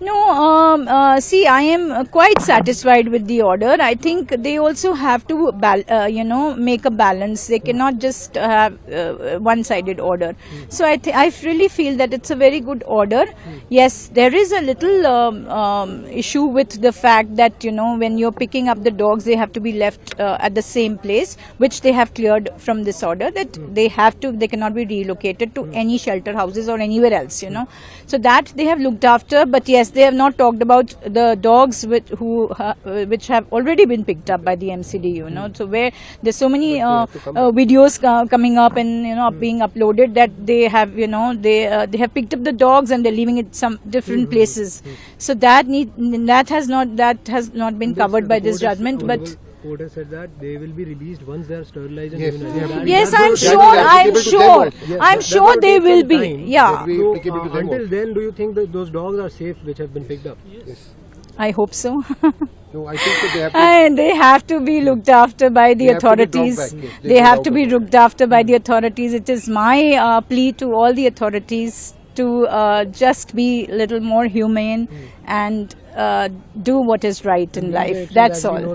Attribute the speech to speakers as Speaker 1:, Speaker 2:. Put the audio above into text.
Speaker 1: No, see, I am quite satisfied with the order. I think they also have to, make a balance. They cannot just have one-sided order. So I really feel that it's a very good order. Yes, there is a little issue with the fact that, when you're picking up the dogs, they have to be left at the same place, which they have cleared from this order, that they cannot be relocated to any shelter houses or anywhere else, So that they have looked after, but yes, they have not talked about the dogs which have already been picked up by the MCD, So where there's so many videos coming up and being uploaded that they have they have picked up the dogs and they're leaving it some different places. So that has not been covered by this judgment, but.
Speaker 2: Court has said that they will be released once they are sterilized.
Speaker 1: Yes, I'm sure they will be. Yeah.
Speaker 2: So, until then, do you think that those dogs are safe which have been picked up?
Speaker 1: Yes. I hope so.
Speaker 3: No, I think that they have to.
Speaker 1: And they have to be looked after by the authorities. They have to be looked after by the authorities. It is my plea to all the authorities to just be a little more humane and do what is right in life. That's all.